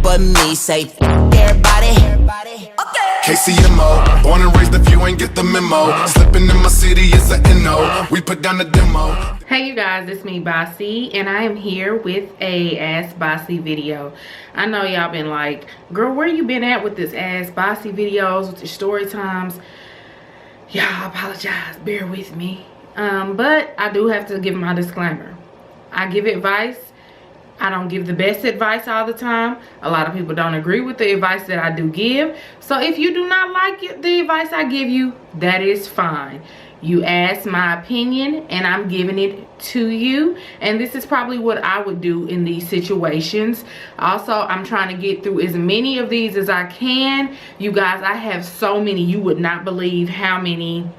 but me. Say everybody. KCMO, born and raised if you ain't get the memo. Slipping in my city is a NO. We put down the demo. Hey you guys, it's me Basie, and I am here with a Ask Basie video. I know y'all been like, girl, where you been at with this Ask Basie videos, with your story times? Y'all, I apologize, bear with me. But I do have to give my disclaimer. I give advice. I don't give the best advice all the time. A lot of people don't agree with the advice that I do give. So if you do not like the advice I give you, that is fine. You asked my opinion and I'm giving it to you. And this is probably what I would do in these situations. Also, I'm trying to get through as many of these as I can. You guys, I have so many. You would not believe how many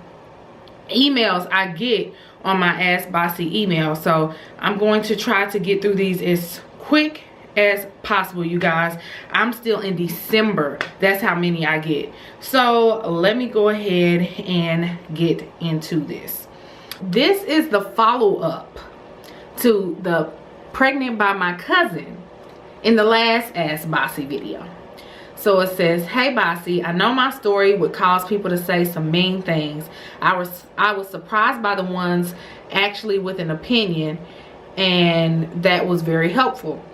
emails I get on my Ask Basie email. So I'm going to try to get through these as quick as possible, you guys. I'm still in December. That's how many I get. So let me go ahead and get into this. This is the follow-up to the pregnant by my cousin in the last Ask Basie video. So it says, hey Basie, I know my story would cause people to say some mean things. I was surprised by the ones actually with an opinion, and that was very helpful.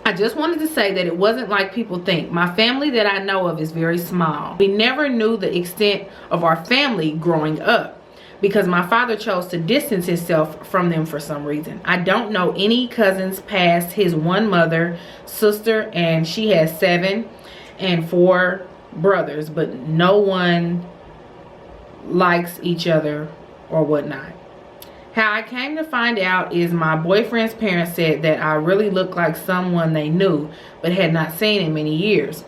I just wanted to say that it wasn't like people think. My family that I know of is very small. We never knew the extent of our family growing up because my father chose to distance himself from them for some reason. I don't know any cousins past his one mother, sister, and she has 7 and 4 brothers, but no one likes each other or whatnot. How I came to find out is my boyfriend's parents said that I really looked like someone they knew but had not seen in many years.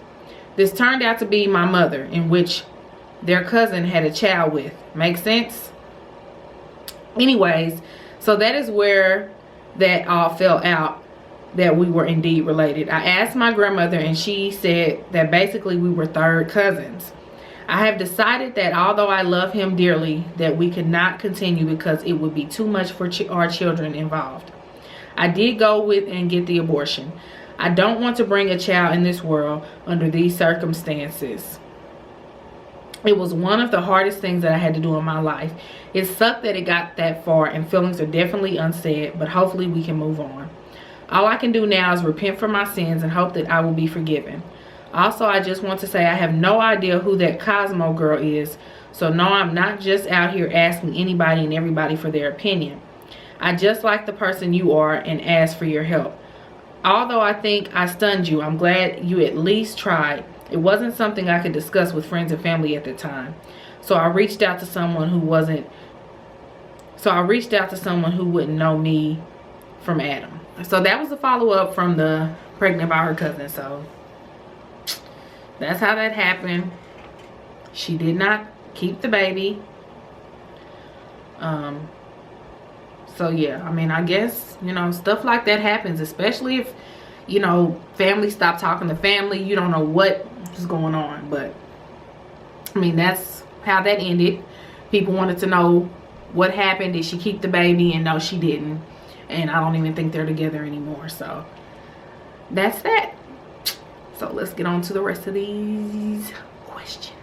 This turned out to be my mother, in which their cousin had a child with. Make sense? Anyways, so that is where that all fell out, that we were indeed related. I asked my grandmother and she said that basically we were third cousins. I have decided that although I love him dearly, that we could not continue because it would be too much for our children involved. I did go with and get the abortion. I don't want to bring a child in this world under these circumstances. It was one of the hardest things that I had to do in my life. It sucked that it got that far and feelings are definitely unsaid, but hopefully we can move on. All I can do now is repent for my sins and hope that I will be forgiven. Also, I just want to say I have no idea who that Cosmo girl is. So no, I'm not just out here asking anybody and everybody for their opinion. I just like the person you are and ask for your help. Although I think I stunned you, I'm glad you at least tried. It wasn't something I could discuss with friends and family at the time. So I reached out to someone who wouldn't know me from Adam. So that was a follow-up from the pregnant by her cousin. So that's how that happened. She did not keep the baby. So yeah, I mean, I guess, you know, stuff like that happens, especially if, you know, family stop talking to family. You don't know what is going on. But I mean, that's how that ended. People wanted to know what happened. Did she keep the baby? And no, she didn't. And I don't even think they're together anymore. So that's that. So let's get on to the rest of these questions.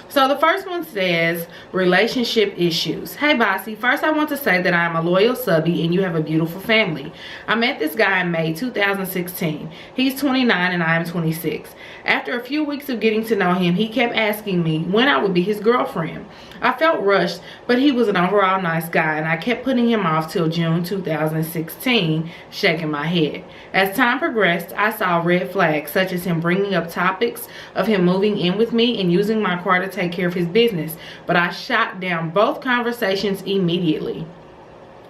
So the first one says, relationship issues. Hey Basie, first I want to say that I am a loyal subby and you have a beautiful family. I met this guy in May 2016. He's 29 and I am 26. After a few weeks of getting to know him, he kept asking me when I would be his girlfriend. I felt rushed, but he was an overall nice guy and I kept putting him off till June 2016, shaking my head. As time progressed, I saw red flags such as him bringing up topics of him moving in with me and using my car to take care of his business, but I shot down both conversations immediately.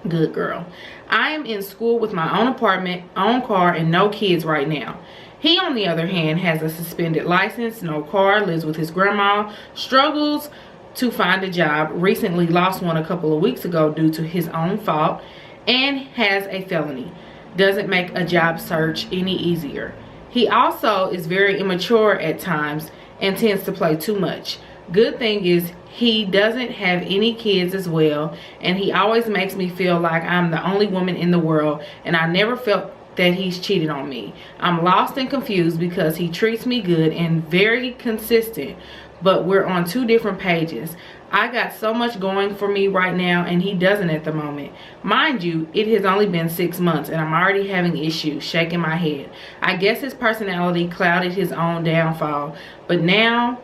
Good girl. I am in school with my own apartment, own car, and no kids right now. He, on the other hand, has a suspended license, no car, lives with his grandma, struggles to find a job, recently lost one a couple of weeks ago due to his own fault, and has a felony. Doesn't make a job search any easier. He also is very immature at times and tends to play too much. Good thing is he doesn't have any kids as well, and he always makes me feel like I'm the only woman in the world, and I never felt that he's cheated on me. I'm lost and confused because he treats me good and very consistent, but we're on 2 different pages. I got so much going for me right now and he doesn't at the moment. Mind you, it has only been 6 months and I'm already having issues, shaking my head. I guess his personality clouded his own downfall, but now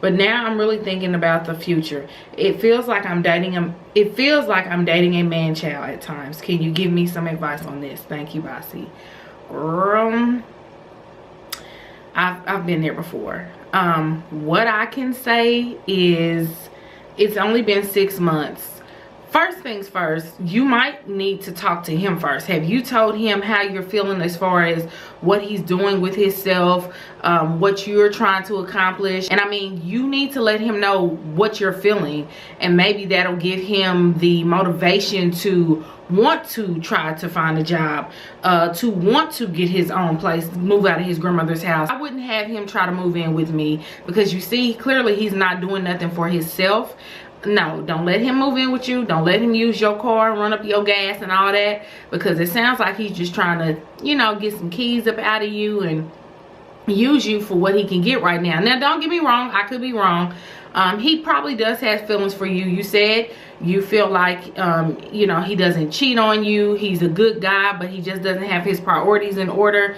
I'm really thinking about the future. It feels like I'm dating him. It feels like I'm dating a man child at times. Can you give me some advice on this? Thank you, Basie. Girl, I've been there before. What I can say is it's only been 6 months. First things first, you might need to talk to him first. Have you told him how you're feeling as far as what he's doing with himself, what you're trying to accomplish? And I mean, you need to let him know what you're feeling, and maybe that'll give him the motivation to want to try to find a job, to want to get his own place, move out of his grandmother's house. I wouldn't have him try to move in with me because you see, clearly he's not doing nothing for himself. No, don't let him move in with you. Don't let him use your car, run up your gas and all that, because it sounds like he's just trying to, you know, get some keys up out of you and use you for what he can get right now. Now, don't get me wrong. I could be wrong. He probably does have feelings for you. You said you feel like, you know, he doesn't cheat on you. He's a good guy, but he just doesn't have his priorities in order.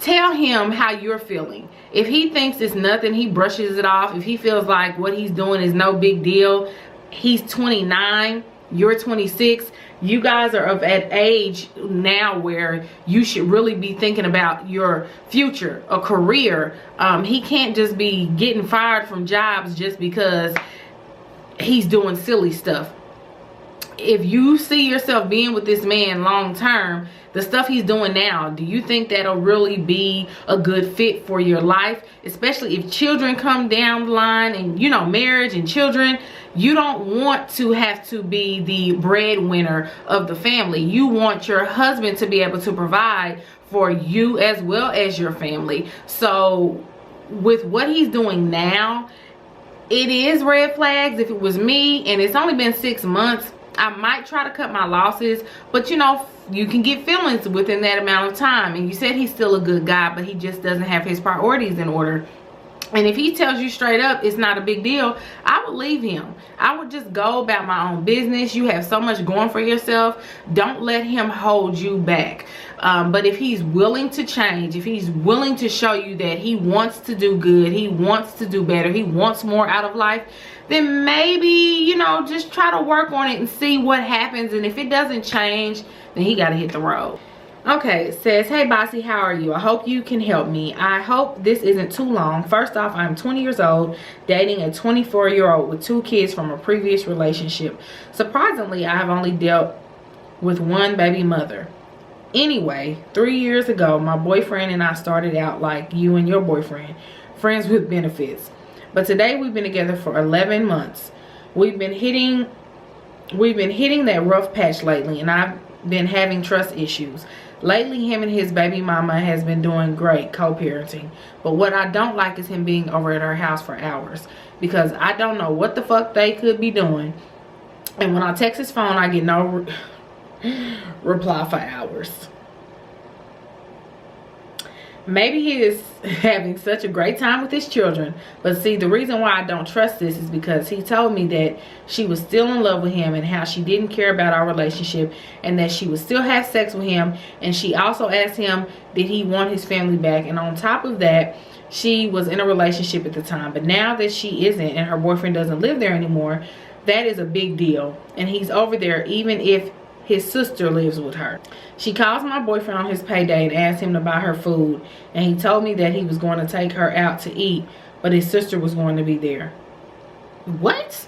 Tell him how you're feeling. If he thinks it's nothing, he brushes it off. If he feels like what he's doing is no big deal, he's 29, you're 26. You guys are of an age now where you should really be thinking about your future, a career. He can't just be getting fired from jobs just because he's doing silly stuff. If you see yourself being with this man long term, the stuff he's doing now, do you think that'll really be a good fit for your life? Especially if children come down the line and, you know, marriage and children, you don't want to have to be the breadwinner of the family. You want your husband to be able to provide for you as well as your family. So with what he's doing now, it is red flags. If it was me and it's only been 6 months, I might try to cut my losses, but you know, you can get feelings within that amount of time. And you said he's still a good guy, but he just doesn't have his priorities in order. And if he tells you straight up it's not a big deal, I would leave him. I would just go about my own business. You have so much going for yourself. Don't let him hold you back. But if he's willing to change, if he's willing to show you that he wants to do good, he wants to do better, he wants more out of life, then maybe, you know, just try to work on it and see what happens. And if it doesn't change, then he got to hit the road. Okay, it says, hey Basie, how are you? I hope you can help me. I hope this isn't too long. First off, I'm 20 years old, dating a 24-year-old with 2 kids from a previous relationship. Surprisingly, I have only dealt with 1 baby mother. Anyway, 3 years ago, my boyfriend and I started out like you and your boyfriend, friends with benefits. But today we've been together for 11 months. We've been hitting that rough patch lately, and I've been having trust issues. Lately, him and his baby mama has been doing great co-parenting. But what I don't like is him being over at our house for hours, because I don't know what the fuck they could be doing. And when I text his phone, I get no reply for hours. Maybe he is having such a great time with his children. But see, the reason why I don't trust this is because he told me that she was still in love with him and how she didn't care about our relationship and that she would still have sex with him. And she also asked him, did he want his family back? And on top of that, she was in a relationship at the time. But now that she isn't and her boyfriend doesn't live there anymore, that is a big deal. And he's over there even if his sister lives with her. She calls my boyfriend on his payday and asks him to buy her food. And he told me that he was going to take her out to eat, but his sister was going to be there. What?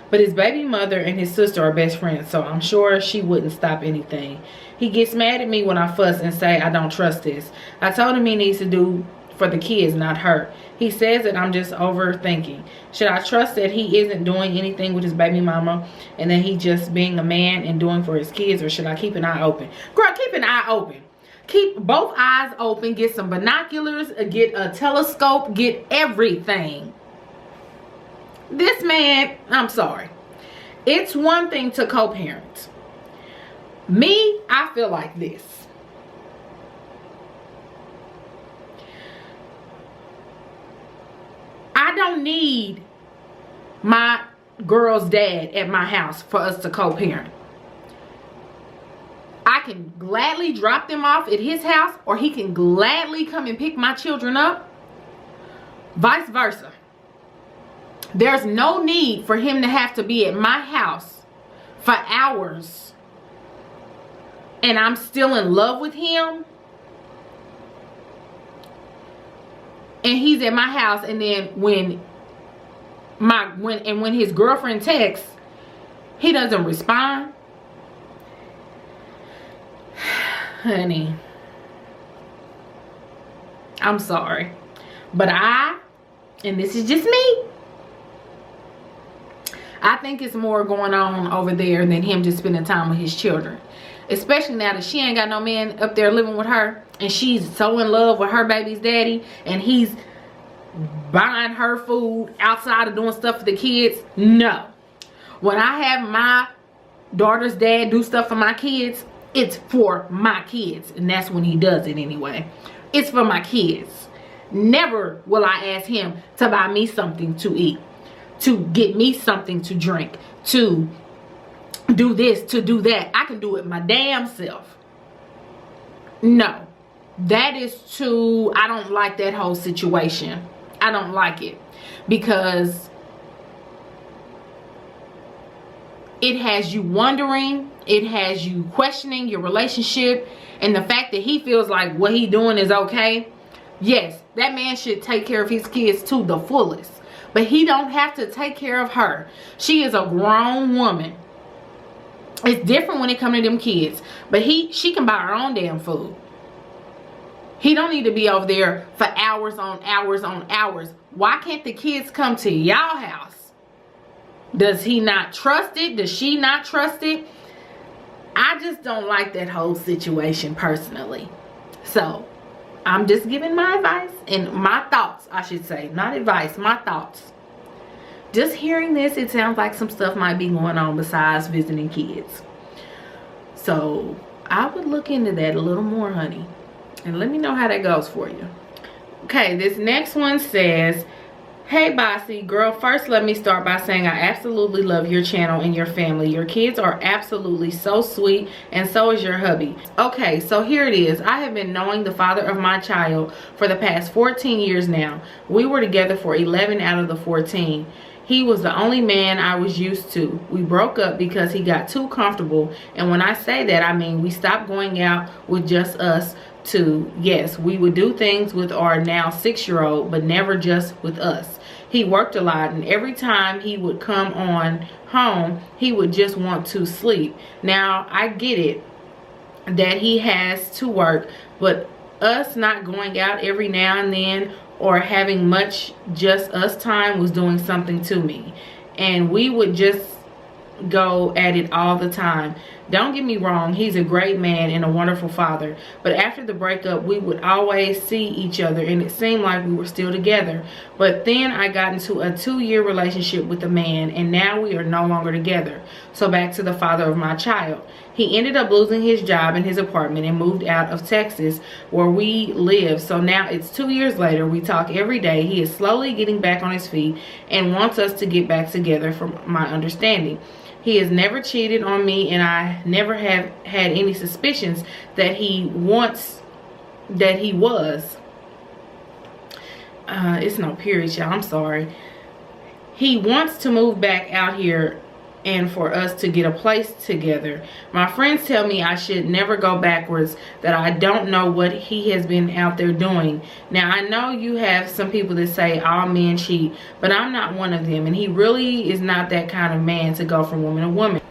But his baby mother and his sister are best friends, so I'm sure she wouldn't stop anything. He gets mad at me when I fuss and say I don't trust this. I told him he needs to do for the kids, not her. He says that I'm just overthinking. Should I trust that he isn't doing anything with his baby mama and that he just being a man and doing for his kids, or should I keep an eye open? Girl, keep an eye open. Keep both eyes open. Get some binoculars, get a telescope, get everything. This man, I'm sorry. It's one thing to co-parent. Me, I feel like this. I don't need my girl's dad at my house for us to co-parent. I can gladly drop them off at his house, or he can gladly come and pick my children up. Vice versa. There's no need for him to have to be at my house for hours and I'm still in love with him, and he's at my house, and then when his girlfriend texts, he doesn't respond. Honey, I'm sorry, but and this is just me, I think it's more going on over there than him just spending time with his children. Especially now that she ain't got no man up there living with her, and she's so in love with her baby's daddy, and he's buying her food outside of doing stuff for the kids. No. When I have my daughter's dad do stuff for my kids, it's for my kids, and that's when he does it anyway. It's for my kids. Never will I ask him to buy me something to eat, to get me something to drink, to do this, to do that. I can do it my damn self. No, that is too, I don't like that whole situation. I don't like it, because it has you wondering, it has you questioning your relationship, and the fact that he feels like what he doing is okay. Yes, that man should take care of his kids to the fullest, but he don't have to take care of her. She is a grown woman. It's different when it comes to them kids, but she can buy her own damn food. He don't need to be over there for hours on hours on hours. Why can't the kids come to y'all house? Does he not trust it? Does she not trust it? I just don't like that whole situation personally. So I'm just giving my advice and my thoughts, I should say. Not advice, my thoughts. Just hearing this, it sounds like some stuff might be going on besides visiting kids. So I would look into that a little more, honey, and let me know how that goes for you. Okay, this next one says, hey Basie, girl, first let me start by saying I absolutely love your channel and your family. Your kids are absolutely so sweet, and so is your hubby. Okay, so here it is. I have been knowing the father of my child for the past 14 years now. We were together for 11 out of the 14. He was the only man I was used to. We broke up because he got too comfortable, and when I say that, I mean we stopped going out with just us two. Yes, we would do things with our now 6-year-old, but never just with us. He worked a lot, and every time he would come on home, he would just want to sleep. Now, I get it that he has to work, but us not going out every now and then or having much just us time was doing something to me. And we would just go at it all the time. Don't get me wrong, he's a great man and a wonderful father, but after the breakup we would always see each other, and it seemed like we were still together. But then I got into a 2-year relationship with a man, and now we are no longer together. So back to the father of my child. He ended up losing his job and his apartment and moved out of Texas where we live. So now it's 2 years later. We talk every day. He is slowly getting back on his feet and wants us to get back together, from my understanding. He has never cheated on me, and I never have had any suspicions that he was. It's no period, y'all. I'm sorry. He wants to move back out here and for us to get a place together. My friends tell me I should never go backwards, that I don't know what he has been out there doing. Now, I know you have some people that say all men cheat, but I'm not one of them, and he really is not that kind of man to go from woman to woman.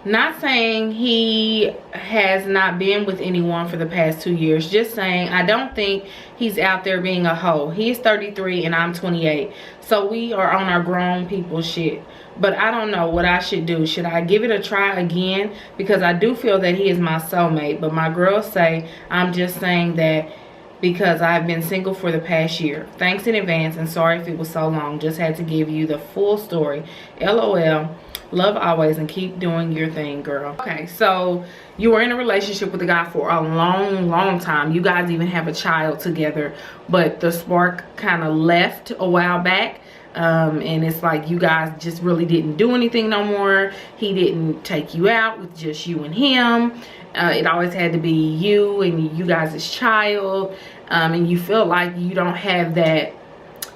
Not saying he has not been with anyone for the past 2 years. Just saying I don't think he's out there being a hoe. He is 33 and I'm 28. So we are on our grown people shit. But I don't know what I should do. Should I give it a try again? Because I do feel that he is my soulmate. But my girls say I'm just saying that because I've been single for the past year. Thanks in advance, and sorry if it was so long. Just had to give you the full story. LOL. Love always and keep doing your thing, girl. Okay, so you were in a relationship with a guy for a long time. You guys even have a child together, but the spark kind of left a while back. And it's like you guys just really didn't do anything no more. He didn't take you out with just you and him. It always had to be you and you guys' child. And you feel like you don't have that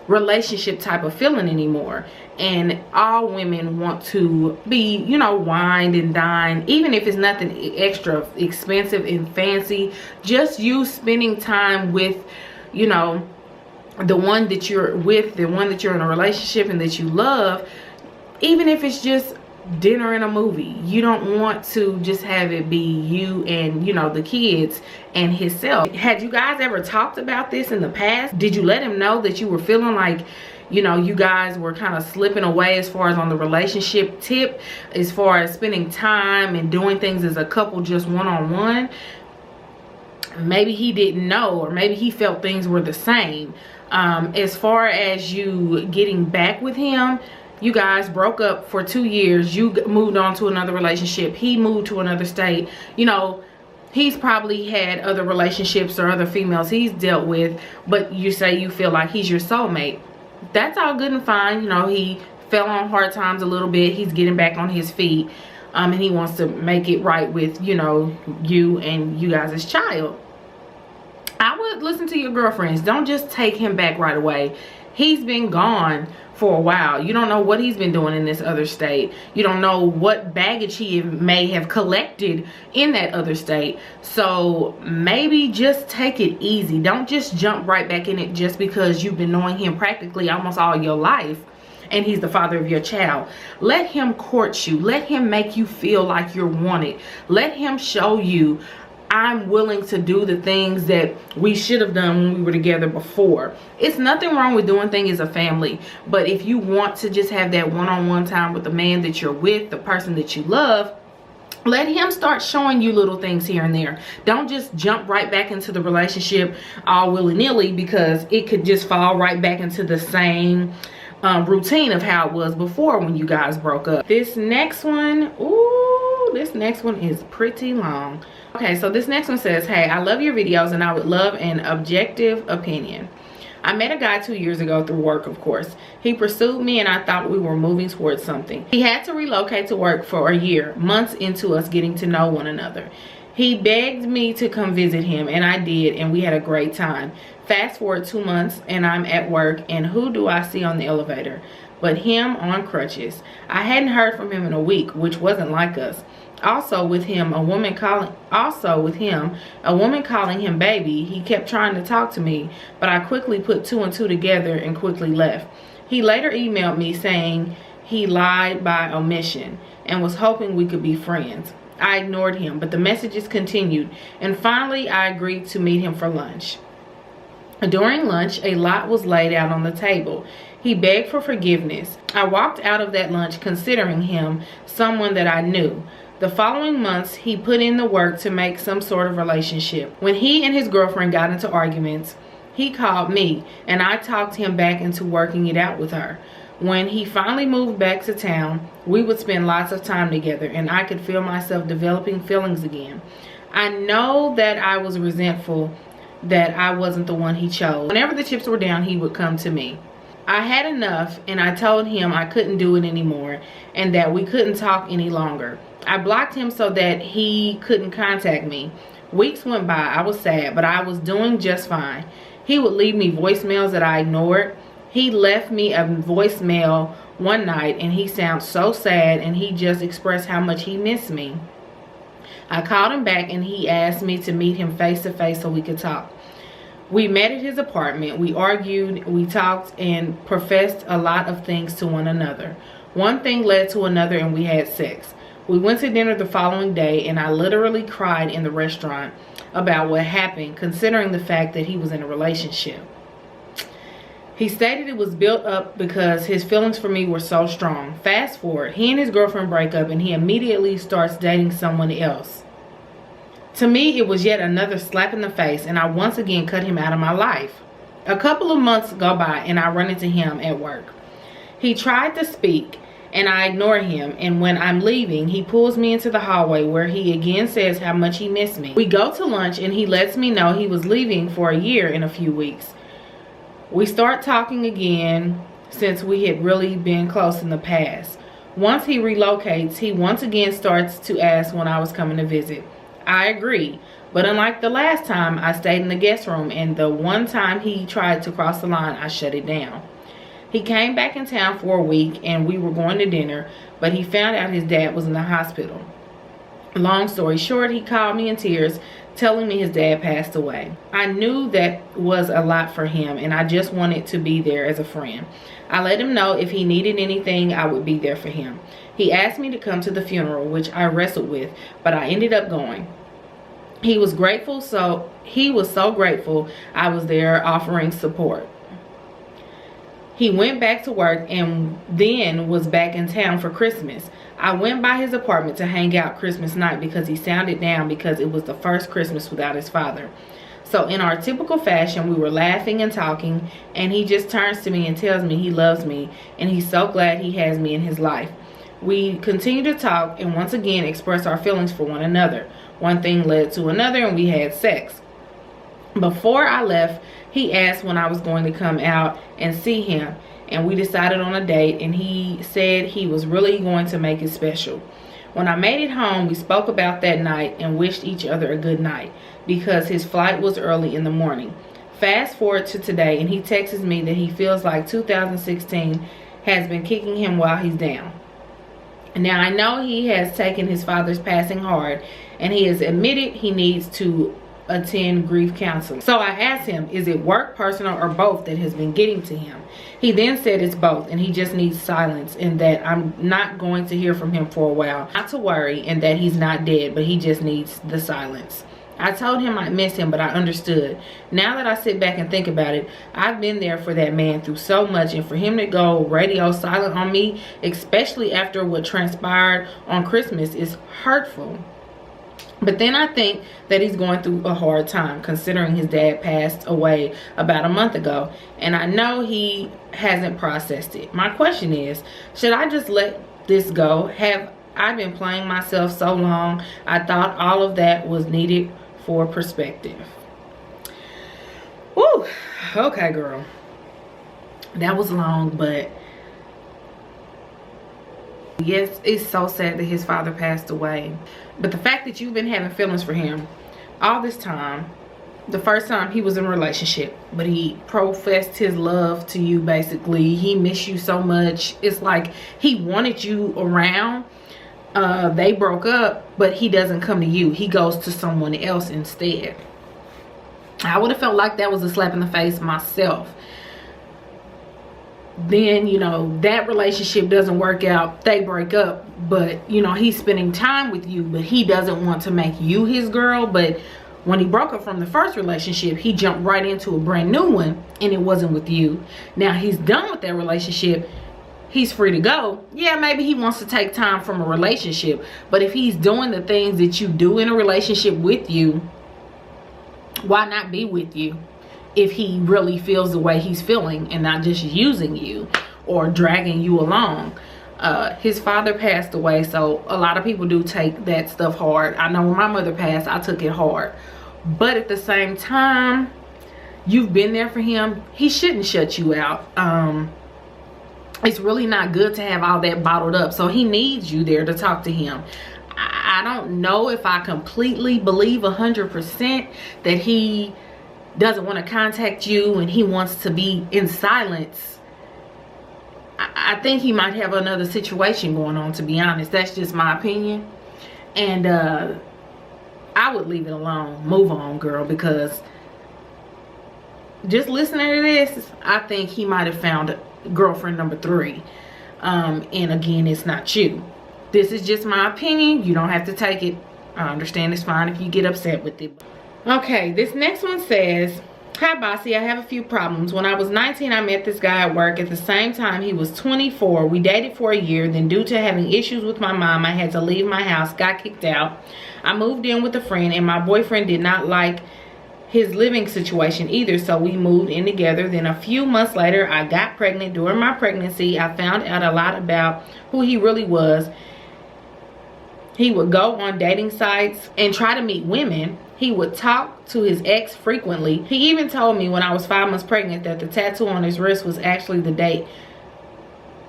relationship type of feeling anymore. And all women want to be, you know, wined and dined, even if it's nothing extra expensive and fancy. Just you spending time with, you know, the one that you're with, the one that you're in a relationship and that you love, even if it's just dinner and a movie. You don't want to just have it be you and, you know, the kids and himself. Had you guys ever talked about this in the past? Did you let him know that you were feeling like, you know, you guys were kind of slipping away as far as on the relationship tip, as far as spending time and doing things as a couple, just one-on-one? Maybe he didn't know, or maybe he felt things were the same. As far as you getting back with him, you guys broke up for 2 years. You moved on to another relationship. He moved to another state. You know, he's probably had other relationships or other females he's dealt with, but you say you feel like he's your soulmate. That's all good and fine. You know, he fell on hard times a little bit. He's getting back on his feet. And he wants to make it right with, you know, you and you guys' child. I would listen to your girlfriends. Don't just take him back right away. He's been gone for a while. You don't know what he's been doing in this other state. You don't know what baggage he may have collected in that other state. So maybe just take it easy. Don't just jump right back in it just because you've been knowing him practically almost all your life and he's the father of your child. Let him court you. Let him make you feel like you're wanted. Let him show you, I'm willing to do the things that we should have done when we were together before. It's nothing wrong with doing things as a family, but if you want to just have that one-on-one time with the man that you're with, the person that you love, let him start showing you little things here and there. Don't just jump right back into the relationship all willy-nilly, because it could just fall right back into the same routine of how it was before when you guys broke up. This next one, ooh, this next one is pretty long. Okay, so this next one says, hey, I love your videos and I would love an objective opinion. I met a guy 2 years ago through work, of course. He pursued me and I thought we were moving towards something. He had to relocate to work for a year, months into us getting to know one another. He begged me to come visit him and I did, and we had a great time. Fast forward 2 months and I'm at work, and who do I see on the elevator but him on crutches? I hadn't heard from him in a week, which wasn't like us. Also with him, a woman calling him baby. He kept trying to talk to me, but I quickly put 2 and 2 together and quickly left. He later emailed me saying he lied by omission and was hoping we could be friends. I ignored him, but the messages continued, and finally I agreed to meet him for lunch. During lunch, a lot was laid out on the table. He begged for forgiveness. I walked out of that lunch considering him someone that I knew. The following months, he put in the work to make some sort of relationship. When he and his girlfriend got into arguments, he called me, and I talked him back into working it out with her. When he finally moved back to town, we would spend lots of time together, and I could feel myself developing feelings again. I know that I was resentful that I wasn't the one he chose. Whenever the chips were down, he would come to me. I had enough, and I told him I couldn't do it anymore and that we couldn't talk any longer. I blocked him so that he couldn't contact me. Weeks went by. I was sad, but I was doing just fine. He would leave me voicemails that I ignored. He left me a voicemail one night, and he sounded so sad, and he just expressed how much he missed me. I called him back, and he asked me to meet him face to face so we could talk. We met at his apartment. We argued, we talked, and professed a lot of things to one another. One thing led to another, and we had sex. We went to dinner the following day, and I literally cried in the restaurant about what happened, considering the fact that he was in a relationship. He stated it was built up because his feelings for me were so strong. Fast forward, he and his girlfriend break up, and he immediately starts dating someone else. To me, it was yet another slap in the face, and I once again cut him out of my life. A couple of months go by, and I run into him at work. He tried to speak, and I ignore him. And when I'm leaving, he pulls me into the hallway where he again says how much he missed me. We go to lunch and he lets me know he was leaving for a year in a few weeks. We start talking again since we had really been close in the past. Once he relocates, he once again starts to ask when I was coming to visit. I agree, but unlike the last time, I stayed in the guest room, and the one time he tried to cross the line, I shut it down. He came back in town for a week and we were going to dinner, but he found out his dad was in the hospital. Long story short, he called me in tears, telling me his dad passed away. I knew that was a lot for him, and I just wanted to be there as a friend. I let him know if he needed anything, I would be there for him. He asked me to come to the funeral, which I wrestled with, but I ended up going. He was so grateful I was there offering support. He went back to work and then was back in town for Christmas. I went by his apartment to hang out Christmas night because he sounded down because it was the first Christmas without his father. So in our typical fashion, we were laughing and talking, and he just turns to me and tells me he loves me and he's so glad he has me in his life. We continue to talk and once again express our feelings for one another. One thing led to another and we had sex. Before I left, he asked when I was going to come out and see him, and we decided on a date, and he said he was really going to make it special. When I made it home, we spoke about that night and wished each other a good night because his flight was early in the morning. Fast forward to today, and he texts me that he feels like 2016 has been kicking him while he's down. Now, I know he has taken his father's passing hard, and he has admitted he needs to attend grief counseling. So I asked him, is it work, personal, or both that has been getting to him? He then said it's both, and he just needs silence, and that I'm not going to hear from him for a while. Not to worry, and that he's not dead, but he just needs the silence. I told him I miss him, but I understood. Now that I sit back and think about it, I've been there for that man through so much, and for him to go radio silent on me, especially after what transpired on Christmas, is hurtful. But then I think that he's going through a hard time considering his dad passed away about a month ago. And I know he hasn't processed it. My question is, should I just let this go? Have I been playing myself so long? I thought all of that was needed for perspective. Woo! Okay, girl. That was long, but yes, it's so sad that his father passed away. But the fact that you've been having feelings for him all this time, the first time he was in a relationship, but he professed his love to you basically. He missed you so much. It's like he wanted you around. They broke up, but he doesn't come to you. He goes to someone else instead. I would have felt like that was a slap in the face myself. Then, you know, that relationship doesn't work out, they break up, but you know, he's spending time with you, but he doesn't want to make you his girl. But when he broke up from the first relationship, he jumped right into a brand new one, and it wasn't with you. Now he's done with that relationship, he's free to go. Yeah, maybe he wants to take time from a relationship, but if he's doing the things that you do in a relationship with you, why not be with you? If he really feels the way he's feeling and not just using you or dragging you along. His father passed away, so a lot of people do take that stuff hard. I know when my mother passed, I took it hard. But at the same time, you've been there for him. He shouldn't shut you out. It's really not good to have all that bottled up. So he needs you there to talk to him. I don't know if I completely believe 100% that he doesn't want to contact you and he wants to be in silence. I think he might have another situation going on, to be honest. That's just my opinion. And I would leave it alone. Move on, girl, because just listening to this, I think he might have found girlfriend number 3. And again, it's not you. This is just my opinion. You don't have to take it. I understand it's fine if you get upset with it. Okay, this next one says, hi Basie, I have a few problems. When I was 19, I met this guy at work. At the same time, he was 24. We dated for a year. Then due to having issues with my mom, I had to leave my house, got kicked out. I moved in with a friend, and my boyfriend did not like his living situation either, so we moved in together. Then a few months later, I got pregnant. During my pregnancy, I found out a lot about who he really was. He would go on dating sites and try to meet women. He would talk to his ex frequently. He even told me when I was 5 months pregnant that the tattoo on his wrist was actually the date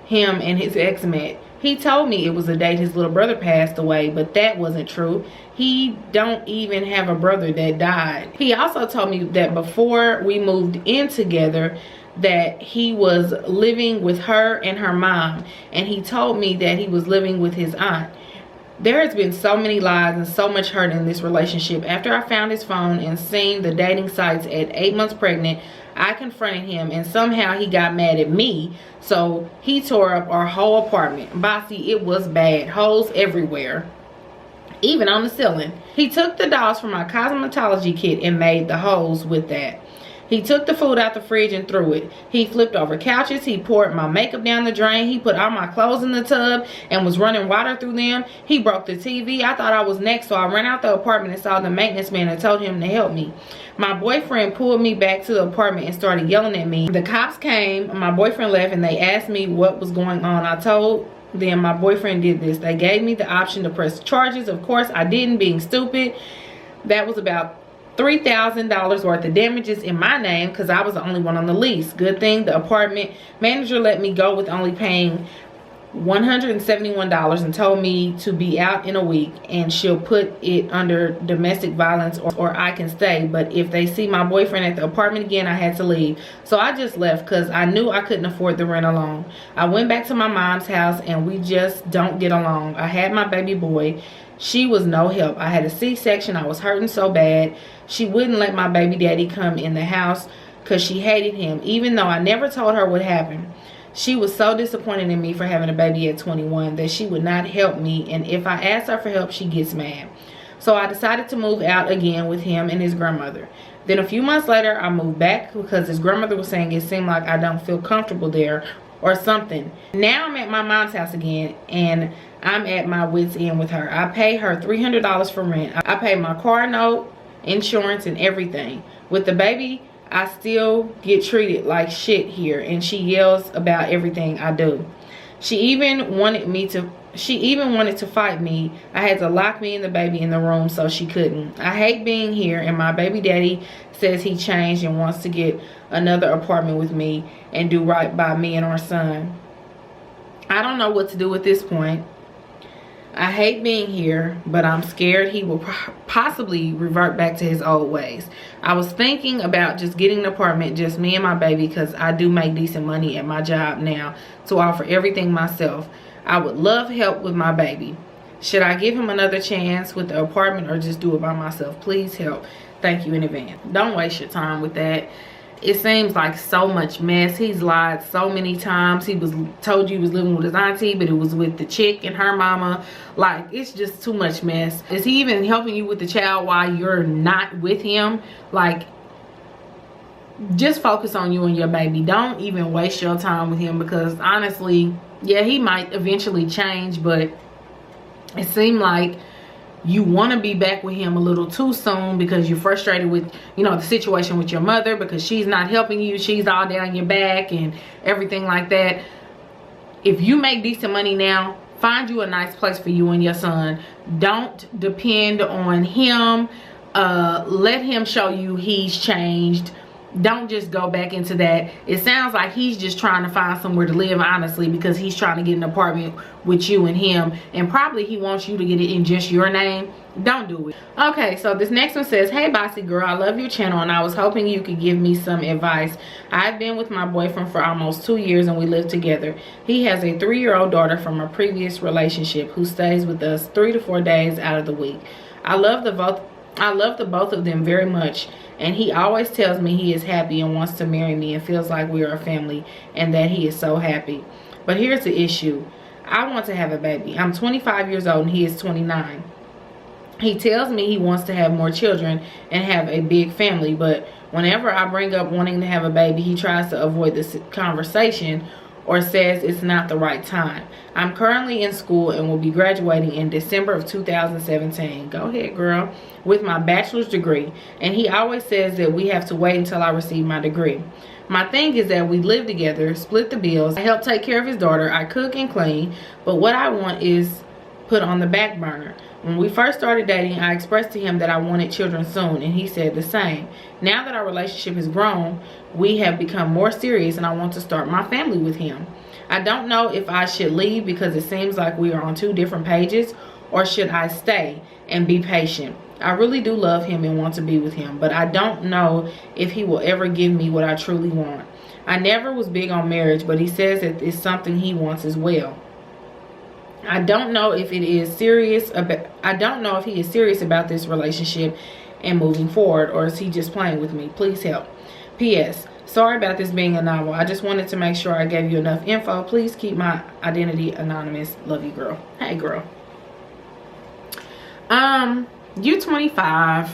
him and his ex met. He told me it was the date his little brother passed away, but that wasn't true. He don't even have a brother that died. He also told me that before we moved in together, that he was living with her and her mom, and he told me that he was living with his aunt. There has been so many lies and so much hurt in this relationship. After I found his phone and seen the dating sites at 8 months pregnant, I confronted him, and somehow he got mad at me, so he tore up our whole apartment. Basie, it was bad. Holes everywhere, even on the ceiling. He took the dolls from my cosmetology kit and made the holes with that. He took the food out the fridge and threw it. He flipped over couches. He poured my makeup down the drain. He put all my clothes in the tub and was running water through them. He broke the TV. I thought I was next, so I ran out the apartment and saw the maintenance man and told him to help me. My boyfriend pulled me back to the apartment and started yelling at me. The cops came. My boyfriend left and they asked me what was going on. I told them my boyfriend did this. They gave me the option to press charges. Of course, I didn't, being stupid. That was about $3,000 worth of damages in my name because I was the only one on the lease. Good thing the apartment manager let me go with only paying $171 and told me to be out in a week, and she'll put it under domestic violence or I can stay. But if they see my boyfriend at the apartment again, I had to leave. So I just left because I knew I couldn't afford the rent alone. I went back to my mom's house and we just don't get along. I had my baby boy. She was no help. I had a C-section. I was hurting so bad. She wouldn't let my baby daddy come in the house because she hated him, even though I never told her what happened. She was so disappointed in me for having a baby at 21 that she would not help me, and if I ask her for help, she gets mad. So I decided to move out again with him and his grandmother. Then a few months later, I moved back because his grandmother was saying it seemed like I don't feel comfortable there or something. Now I'm at my mom's house again, and I'm at my wit's end with her. I pay her $300 for rent. I pay my car note, insurance, and everything. With the baby, I still get treated like shit here, and she yells about everything I do. She even wanted to fight me. I had to lock me and the baby in the room so she couldn't. I hate being here, and my baby daddy says he changed and wants to get another apartment with me and do right by me and our son. I don't know what to do at this point. I hate being here, but I'm scared he will possibly revert back to his old ways. I was thinking about just getting an apartment, just me and my baby, because I do make decent money at my job now to offer everything myself. I would love help with my baby. Should I give him another chance with the apartment or just do it by myself? Please help. Thank you in advance. Don't waste your time with that. It seems like so much mess. He's lied so many times. He told you he was living with his auntie, but it was with the chick and her mama. Like, it's just too much mess. Is he even helping you with the child while you're not with him? Like, just focus on you and your baby. Don't even waste your time with him, because honestly, yeah, he might eventually change, but it seemed like you want to be back with him a little too soon because you're frustrated with, you know, the situation with your mother because she's not helping you. She's all down your back and everything like that. If you make decent money now, find you a nice place for you and your son. Don't depend on him. Let him show you he's changed. Don't just go back into that. It sounds like he's just trying to find somewhere to live, honestly, because he's trying to get an apartment with you and him, and probably he wants you to get it in just your name. Don't do it. Okay, so this next one says, hey Basie girl, I love your channel and I was hoping you could give me some advice. I've been with my boyfriend for almost 2 years and we live together. He has a 3-year-old daughter from a previous relationship who stays with us 3 to 4 days out of the week. I love the both of them very much, and he always tells me he is happy and wants to marry me and feels like we are a family and that he is so happy. But here's the issue. I want to have a baby. I'm 25 years old and he is 29. He tells me he wants to have more children and have a big family, but whenever I bring up wanting to have a baby, he tries to avoid this conversation or says it's not the right time. I'm currently in school and will be graduating in December of 2017. Go ahead, girl. With my bachelor's degree. And he always says that we have to wait until I receive my degree. My thing is that we live together, split the bills, I help take care of his daughter, I cook and clean, but what I want is put on the back burner. When we first started dating, I expressed to him that I wanted children soon, and he said the same. Now that our relationship has grown, we have become more serious, and I want to start my family with him. I don't know if I should leave because it seems like we are on two different pages, or should I stay and be patient. I really do love him and want to be with him, but I don't know if he will ever give me what I truly want. I never was big on marriage, but he says that it's something he wants as well. I don't know if he is serious about this relationship and moving forward, or is he just playing with me? Please help. P.S. Sorry about this being a novel. I just wanted to make sure I gave you enough info. Please keep my identity anonymous. Love you, girl. Hey, girl. You 25.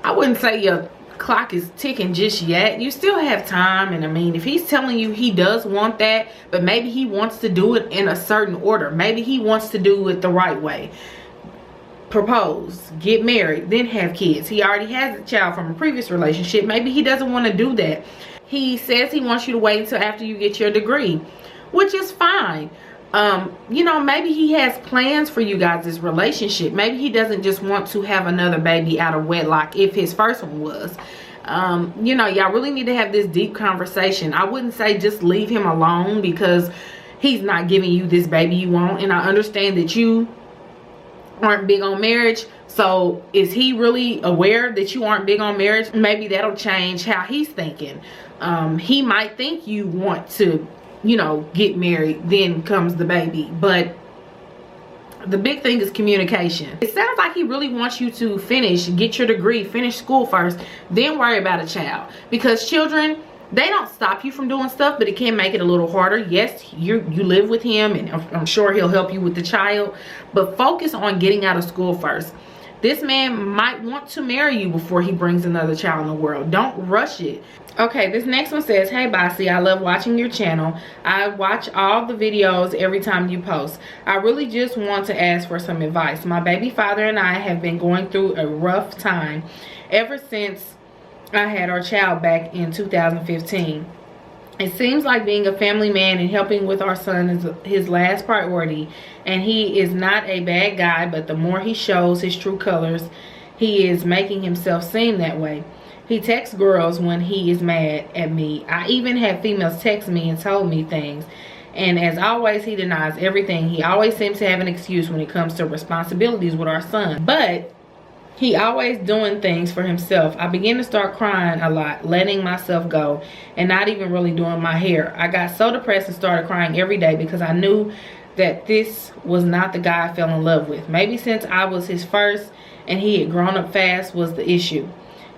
I wouldn't say your clock is ticking just yet. You still have time. And I mean, if he's telling you he does want that, but maybe he wants to do it in a certain order, maybe he wants to do it the right way. Propose, get married, then have kids. He already has a child from a previous relationship. Maybe he doesn't want to do that. He says he wants you to wait until after you get your degree, which is fine. You know, maybe he has plans for you guys' relationship. Maybe he doesn't just want to have another baby out of wedlock if his first one was. You know, y'all really need to have this deep conversation. I wouldn't say just leave him alone because he's not giving you this baby you want. And I understand that you aren't big on marriage. So is he really aware that you aren't big on marriage? Maybe that'll change how he's thinking. He might think you want to, you know, get married, then comes the baby. But the big thing is communication. It sounds like he really wants you to get your degree, finish school first, then worry about a child. Because children, they don't stop you from doing stuff, but it can make it a little harder. Yes, you live with him, and I'm sure he'll help you with the child. But focus on getting out of school first. This man might want to marry you before he brings another child in the world. Don't rush it. Okay, this next one says, hey Basie, I love watching your channel. I watch all the videos every time you post. I really just want to ask for some advice. My baby father and I have been going through a rough time ever since I had our child back in 2015. It seems like being a family man and helping with our son is his last priority, and he is not a bad guy, but the more he shows his true colors, he is making himself seem that way. He texts girls when he is mad at me. I even had females text me and told me things, and as always, he denies everything. He always seems to have an excuse when it comes to responsibilities with our son, but he always doing things for himself. I began to start crying a lot, letting myself go, and not even really doing my hair. I got so depressed and started crying every day because I knew that this was not the guy I fell in love with. Maybe since I was his first and he had grown up fast was the issue.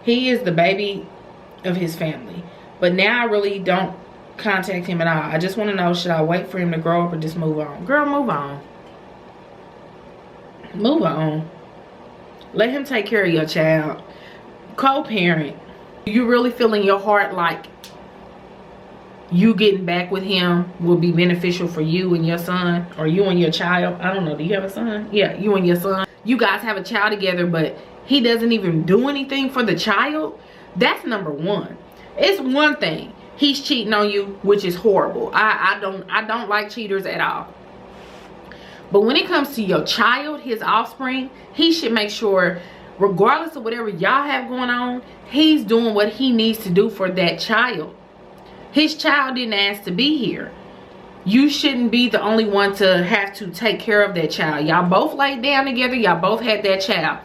He is the baby of his family. But now I really don't contact him at all. I just want to know, should I wait for him to grow up or just move on? Girl, move on. Move on. Let him take care of your child. Co-parent. You really feel in your heart like you getting back with him will be beneficial for you and your son, or you and your child? I don't know. Do you have a son? Yeah, you and your son. You guys have a child together, but he doesn't even do anything for the child. That's number one. It's one thing he's cheating on you, which is horrible. I don't like cheaters at all. But when it comes to your child, his offspring, he should make sure, regardless of whatever y'all have going on, he's doing what he needs to do for that child. His child didn't ask to be here. You shouldn't be the only one to have to take care of that child. Y'all both laid down together. Y'all both had that child.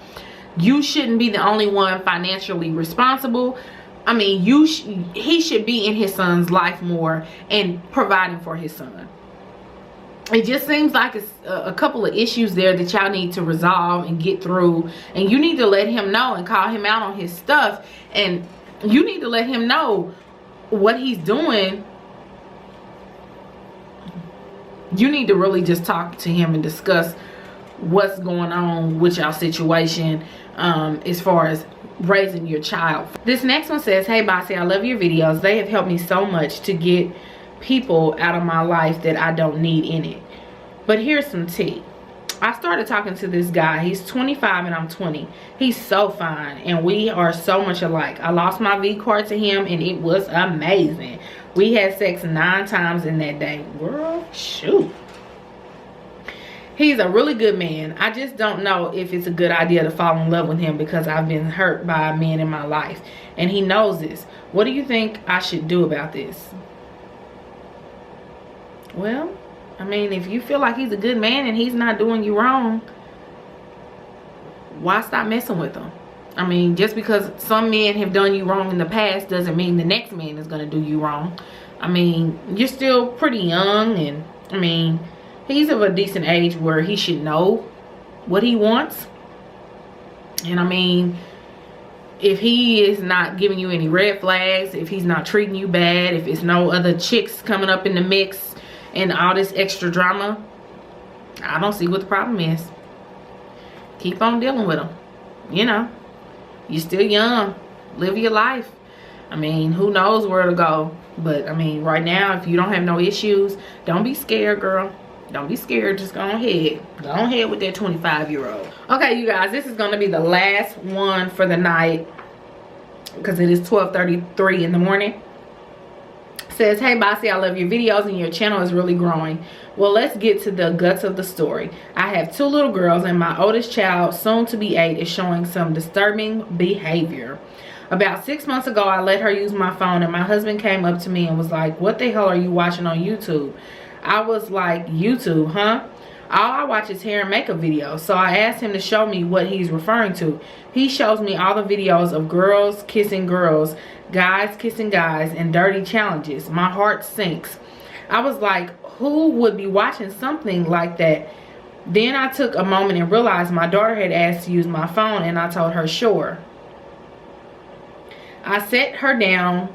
You shouldn't be the only one financially responsible. I mean, he should be in his son's life more and providing for his son. It just seems like it's a couple of issues there that y'all need to resolve and get through. And you need to let him know and call him out on his stuff. And you need to let him know what he's doing. You need to really just talk to him and discuss what's going on with y'all situation as far as raising your child. This next one says, hey Basie, I love your videos. They have helped me so much to get people out of my life that I don't need in it. But here's some tea. I started talking to this guy. He's 25 and I'm 20. He's so fine and we are so much alike. I lost my V card to him and it was amazing. We had sex 9 times in that day. Girl, shoot. He's a really good man. I just don't know if it's a good idea to fall in love with him because I've been hurt by men in my life. And he knows this. What do you think I should do about this? Well, I mean, if you feel like he's a good man and he's not doing you wrong, why stop messing with him? I mean, just because some men have done you wrong in the past doesn't mean the next man is going to do you wrong. I mean, you're still pretty young and, I mean, he's of a decent age where he should know what he wants. And I mean, if he is not giving you any red flags, if he's not treating you bad, if it's no other chicks coming up in the mix and all this extra drama, I don't see what the problem is. Keep on dealing with him. You know, you're still young. Live your life. I mean, who knows where to go. But I mean, right now, if you don't have no issues, don't be scared, girl. Don't be scared. Just go ahead. Go ahead with that 25-year-old. Okay, you guys, this is going to be the last one for the night because it is 12:33 in the morning. Says, hey Basie, I love your videos and your channel is really growing. Well, let's get to the guts of the story. I have 2 little girls and my oldest child, soon to be 8, is showing some disturbing behavior. About 6 months ago, I let her use my phone and my husband came up to me and was like, what the hell are you watching on YouTube? I was like, YouTube, huh? All I watch is hair and makeup videos. So I asked him to show me what he's referring to. He shows me all the videos of girls kissing girls, guys kissing guys, and dirty challenges. My heart sinks. I was like, who would be watching something like that? Then I took a moment and realized my daughter had asked to use my phone and I told her sure. I sat her down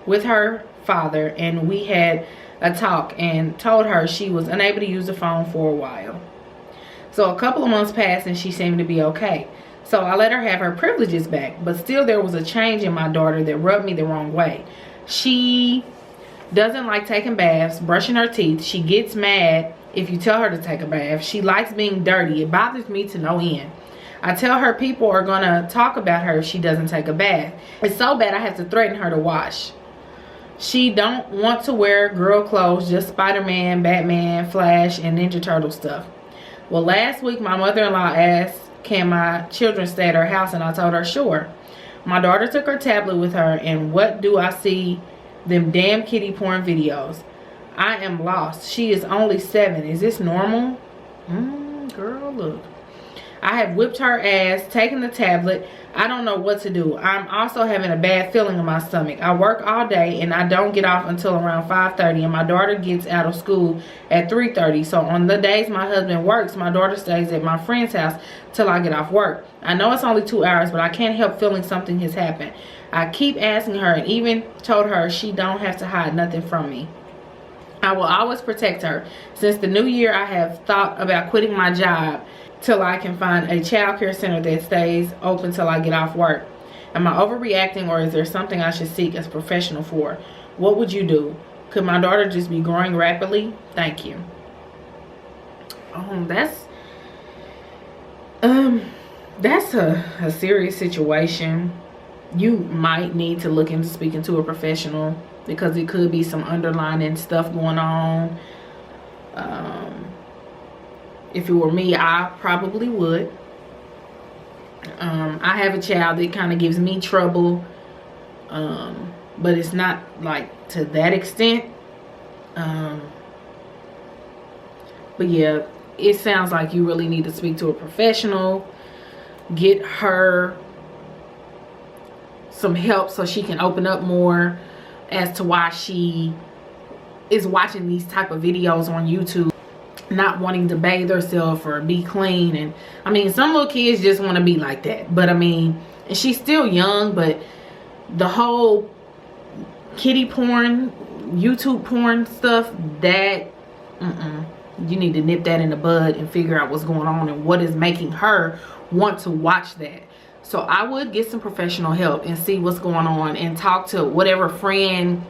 with her father and we had a talk and told her she was unable to use the phone for a while. So a couple of months passed and she seemed to be okay. So I let her have her privileges back, but still there was a change in my daughter that rubbed me the wrong way. She doesn't like taking baths, brushing her teeth. She gets mad if you tell her to take a bath. She likes being dirty. It bothers me to no end. I tell her people are gonna talk about her if she doesn't take a bath. It's so bad I have to threaten her to wash. She don't want to wear girl clothes, just Spider-Man, Batman, Flash, and Ninja Turtle stuff. Well, last week my mother-in-law asked, can my children stay at her house? And I told her, sure. My daughter took her tablet with her, and what do I see? Them damn kitty porn videos. I am lost. She is only 7. Is this normal? Girl, look. I have whipped her ass, taken the tablet. I don't know what to do. I'm also having a bad feeling in my stomach. I work all day and I don't get off until around 5:30 and my daughter gets out of school at 3:30. So on the days my husband works, my daughter stays at my friend's house till I get off work. I know it's only 2 hours, but I can't help feeling something has happened. I keep asking her and even told her she don't have to hide nothing from me. I will always protect her. Since the new year, I have thought about quitting my job till I can find a child care center that stays open till I get off work. Am I overreacting or is there something I should seek as professional for? What would you do? Could my daughter just be growing rapidly? Thank you. That's a serious situation. You might need to look into speaking to a professional because it could be some underlying stuff going on. If it were me, I probably would. I have a child that kind of gives me trouble, but it's not like to that extent. But yeah, it sounds like you really need to speak to a professional, get her some help so she can open up more as to why she is watching these type of videos on YouTube, not wanting to bathe herself or be clean. And I mean, some little kids just want to be like that, but I mean, and she's still young, but the whole kitty porn, YouTube porn stuff, that you need to nip that in the bud and figure out what's going on and what is making her want to watch that. So I would get some professional help and see what's going on and talk to whatever friend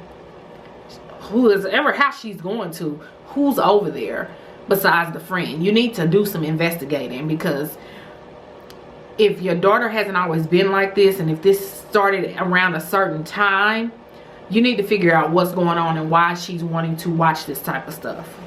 whoever house she's going to, who's over there besides the friend. You need to do some investigating, because if your daughter hasn't always been like this, and if this started around a certain time, you need to figure out what's going on and why she's wanting to watch this type of stuff.